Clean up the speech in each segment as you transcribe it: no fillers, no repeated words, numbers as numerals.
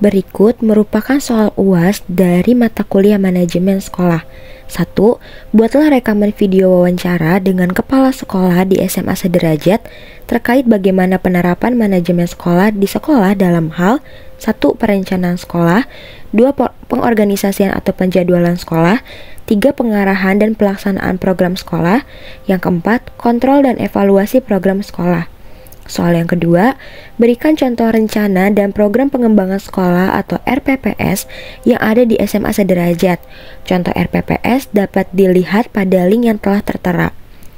Berikut merupakan soal UAS dari mata kuliah manajemen sekolah. 1. Buatlah rekaman video wawancara dengan kepala sekolah di SMA sederajat terkait bagaimana penerapan manajemen sekolah di sekolah dalam hal 1. Perencanaan sekolah, 2. Pengorganisasian atau penjadwalan sekolah, 3. Pengarahan dan pelaksanaan program sekolah, yang keempat, kontrol dan evaluasi program sekolah. Soal yang kedua, berikan contoh rencana dan program pengembangan sekolah atau RPPS yang ada di SMA sederajat. Contoh RPPS dapat dilihat pada link yang telah tertera.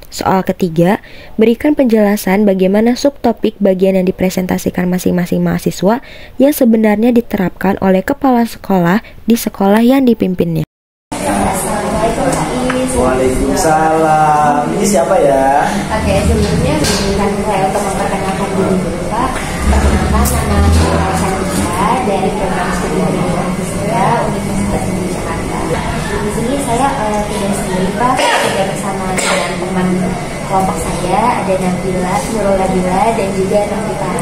Soal ketiga, berikan penjelasan bagaimana subtopik bagian yang dipresentasikan masing-masing mahasiswa yang sebenarnya diterapkan oleh kepala sekolah di sekolah yang dipimpinnya. Waalaikumsalam. Ini siapa ya? Oke, sebelumnya izinkan saya untuk memperkenalkan diri dulu, Pak. Perkenalkan, nama saya Shantika dari program studi pendidikan fisika Universitas Negeri Jakarta. Di sini saya tidak sendiri, Pak, tidak bersama dengan teman kelompok saya, ada Nabila, Nurul Nabila, dan juga Nafika.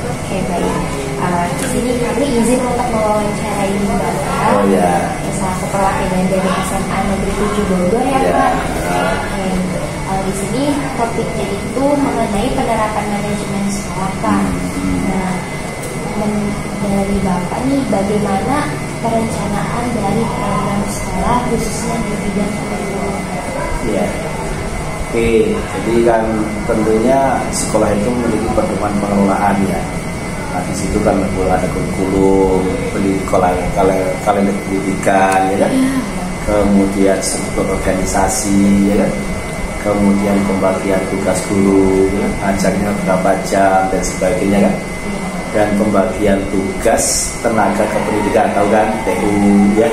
Oke, baik. Di sini kami izin untuk mewawancarai Bapak. Oh ya. Selaku perwakilan dari SMA Negeri 7 Bogor ya, Pak. Di sini topiknya itu mengenai penerapan manajemen sekolah, Pak. Nah, dari Bapak nih, bagaimana perencanaan dari program sekolah khususnya di bidang kurikulum? Iya. Oke, jadi kan tentunya sekolah itu memiliki pedoman pengelolaan ya. Nah, di situ kan ada kurikulum, kalender pendidikan, ya kan? Kemudian struktur organisasi, ya kan? Kemudian pembagian tugas guru, ya kan? Ajarnya berapa jam dan sebagainya kan? Dan pembagian tugas tenaga kependidikan, tahu kan? TU, ya?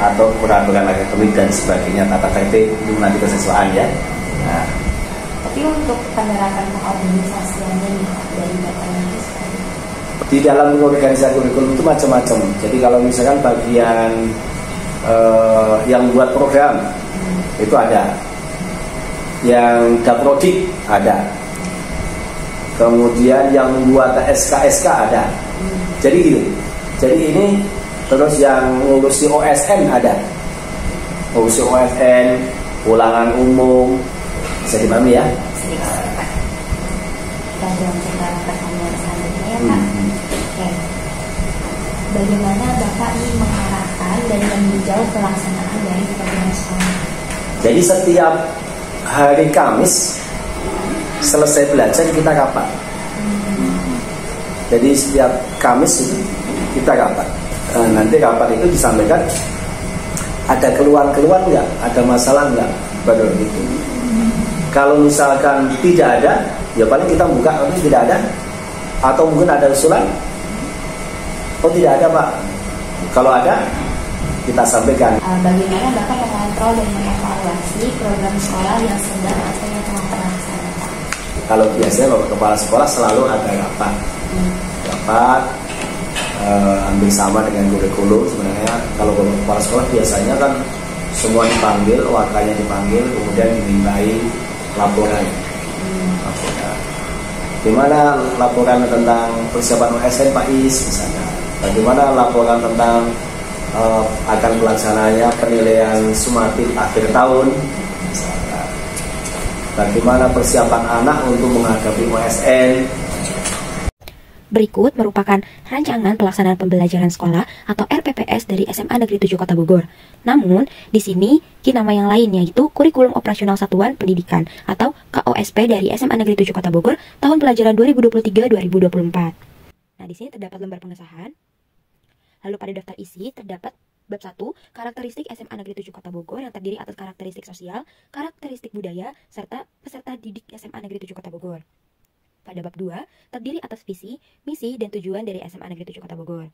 Atau peraturan akademik dan sebagainya, tata tertib itu nanti kesesuaian ya. Nah, tapi untuk penerapan pengorganisasiannya nih dari Bapak di dalam organisasi kurikulum itu macam-macam. Jadi kalau misalkan bagian yang buat program itu ada, yang daprodik ada, kemudian yang buat SK ada. Jadi gitu. Jadi ini terus yang ngurusi OSN ada, ngurusi OSN, ulangan umum, bisa dipahami ya. Dan pertanyaan selanjutnya ya, Pak. Bagaimana Bapak ini mengarahkan dan meninjau pelaksanaan dari program sekolah? Jadi setiap hari Kamis selesai belajar kita rapat. Jadi setiap Kamis itu kita rapat. Nanti rapat itu disampaikan ada keluhan-keluhan nggak, ada masalah nggak pada itu. Kalau misalkan tidak ada, ya paling kita buka kalau tidak ada, atau mungkin ada usulan. Oh tidak ada Pak. Kalau ada kita sampaikan. Bagaimana Bapak mengontrol dan mengevaluasi program sekolah yang sedang atau yang telah terlaksana? Kalau biasanya Bapak Kepala Sekolah selalu ada rapat. Rapat hampir sama dengan kurikulum sebenarnya. Kalau Bapak Kepala Sekolah biasanya kan semua dipanggil, wakilnya dipanggil, kemudian dimintai laporan. Gimana laporan tentang persiapan OSN Pak Is misalnya? Bagaimana laporan tentang akan pelaksananya penilaian sumatif akhir tahun misalnya? Bagaimana persiapan anak untuk menghadapi OSN? Berikut merupakan rancangan pelaksanaan pembelajaran sekolah atau RPPS dari SMA Negeri 7 Kota Bogor. Namun, di sini nama yang lain yaitu Kurikulum Operasional Satuan Pendidikan atau KOSP dari SMA Negeri 7 Kota Bogor tahun pelajaran 2023-2024. Nah, di sini terdapat lembar pengesahan. Lalu pada daftar isi terdapat bab 1, karakteristik SMA Negeri 7 Kota Bogor yang terdiri atas karakteristik sosial, karakteristik budaya, serta peserta didik SMA Negeri 7 Kota Bogor. Pada bab 2, terdiri atas visi, misi, dan tujuan dari SMA Negeri 7 Kota Bogor.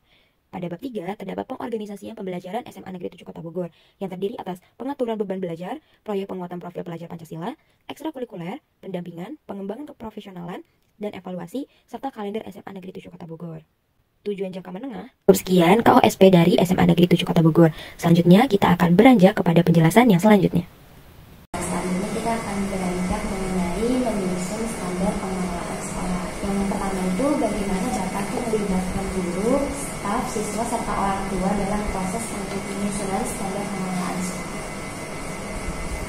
Pada bab 3, terdapat pengorganisasian pembelajaran SMA Negeri 7 Kota Bogor, yang terdiri atas pengaturan beban belajar, proyek penguatan profil pelajar Pancasila, ekstrakurikuler, pendampingan, pengembangan keprofesionalan, dan evaluasi, serta kalender SMA Negeri 7 Kota Bogor. Tujuan jangka menengah. Sekian KOSP dari SMA Negeri 7 Kota Bogor. Selanjutnya kita akan beranjak kepada penjelasan yang selanjutnya. Selanjutnya kita akan beranjak mengenai menyusun standar pengelolaan sekolah. Yang pertama itu bagaimana dapat melibatkan guru, staf, siswa, serta orang tua dalam proses penyusunan standar pengelolaan sekolah.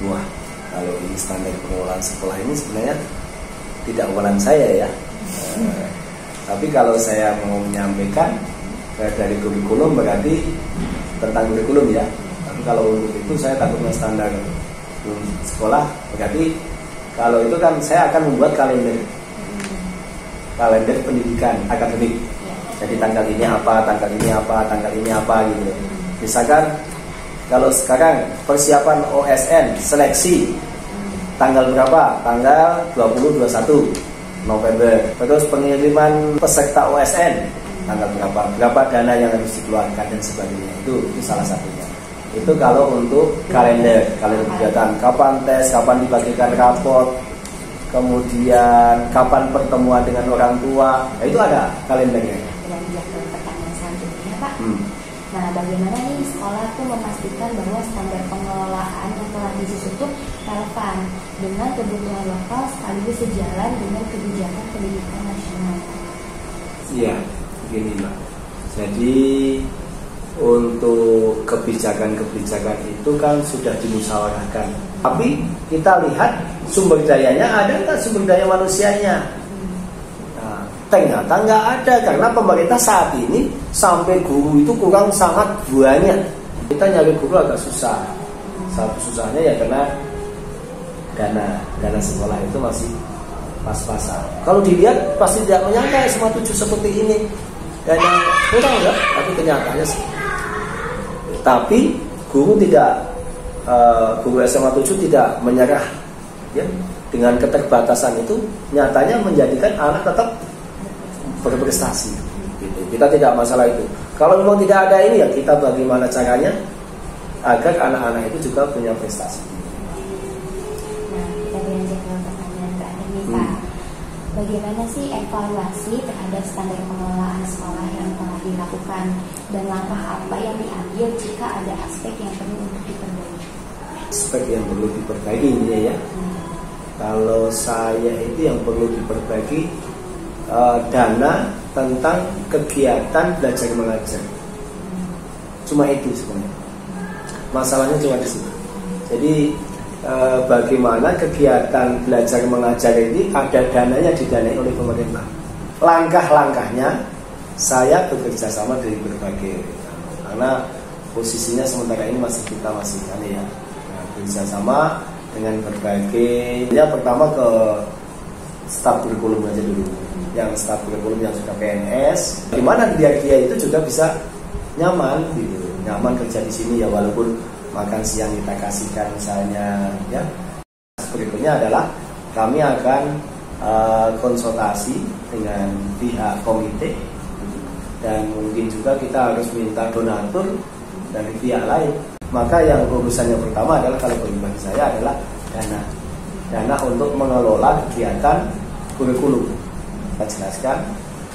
Wah, kalau ini standar pengelolaan sekolah ini sebenarnya tidak wewenang saya ya. Tapi kalau saya mau menyampaikan dari kurikulum berarti tentang kurikulum ya. Tapi kalau untuk itu saya takutnya standar sekolah berarti kalau itu kan saya akan membuat kalender pendidikan akademik. Jadi tanggal ini apa, tanggal ini apa, tanggal ini apa gitu. Misalkan kalau sekarang persiapan OSN seleksi tanggal berapa? Tanggal 20-21 November. Terus pengiriman peserta OSN tanggal berapa dana yang harus dikeluarkan dan sebagainya. Itu salah satunya. Itu kalau untuk kalender kegiatan, kapan tes, kapan dibagikan raport, kemudian kapan pertemuan dengan orang tua. Nah, itu ada kalendernya. Lanjut ke pertanyaan selanjutnya, Pak. Nah, bagaimana nih sekolah tuh memastikan bahwa standar pengelolaan yang telah disusun itu relevan dengan kebutuhan lokal sekaligus sejalan dengan kebijakan pendidikan nasional? Iya, begini Mbak. Jadi untuk kebijakan-kebijakan itu kan sudah dimusyawarahkan. Tapi kita lihat sumber dayanya ada nggak, sumber daya manusianya? Ternyata nggak ada karena pemerintah saat ini sampai guru itu kurang sangat banyak. Kita nyari guru agak susah. Satu susahnya ya karena dana sekolah itu masih pas-pasan. Kalau dilihat pasti tidak menyangka SMA 7 seperti ini. Dana kurang ya, tapi kenyataannya sih. Tapi guru guru SMA 7 tidak menyerah ya. Dengan keterbatasan itu nyatanya menjadikan anak tetap berprestasi gitu. Kita tidak masalah itu. Kalau memang tidak ada ini ya kita bagaimana caranya agar anak-anak itu juga punya prestasi. Nah, kita beranjak ke pertanyaan terakhir nih Pak. Bagaimana sih evaluasi terhadap standar pengelolaan sekolah yang telah dilakukan dan langkah apa yang diambil jika ada aspek yang perlu untuk diperbaiki? Aspek yang perlu diperbaiki ini ya. Kalau saya itu yang perlu diperbaiki dana tentang kegiatan belajar mengajar. Cuma itu sebenarnya. Masalahnya cuma di situ. Jadi bagaimana kegiatan belajar mengajar ini ada dananya didanai oleh pemerintah. Langkah-langkahnya saya bekerja sama dari berbagai karena posisinya sementara ini kita masih ya. Bekerja sama dengan berbagai. Ya pertama ke staf kurikulum aja dulu. Yang staf kurikulum yang sudah PNS, gimana biar dia itu juga bisa nyaman gitu, nyaman kerja di sini ya walaupun makan siang kita kasihkan misalnya ya. Berikutnya adalah kami akan konsultasi dengan pihak komite dan mungkin juga kita harus minta donatur dari pihak lain. Maka yang urusannya pertama adalah kalau bagi saya adalah dana untuk mengelola kegiatan kurikulum. Kita jelaskan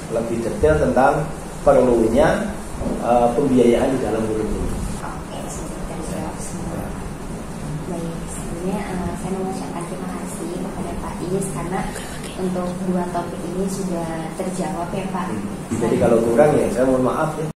lebih detail tentang perlunya pembiayaan di dalam kurikulum. Oke, sudah terjawab semua. Baik, sebelumnya saya mengucapkan terima kasih kepada Pak Is karena untuk dua topik ini sudah terjawab ya Pak. Jadi kalau kurang ya saya mohon maaf ya.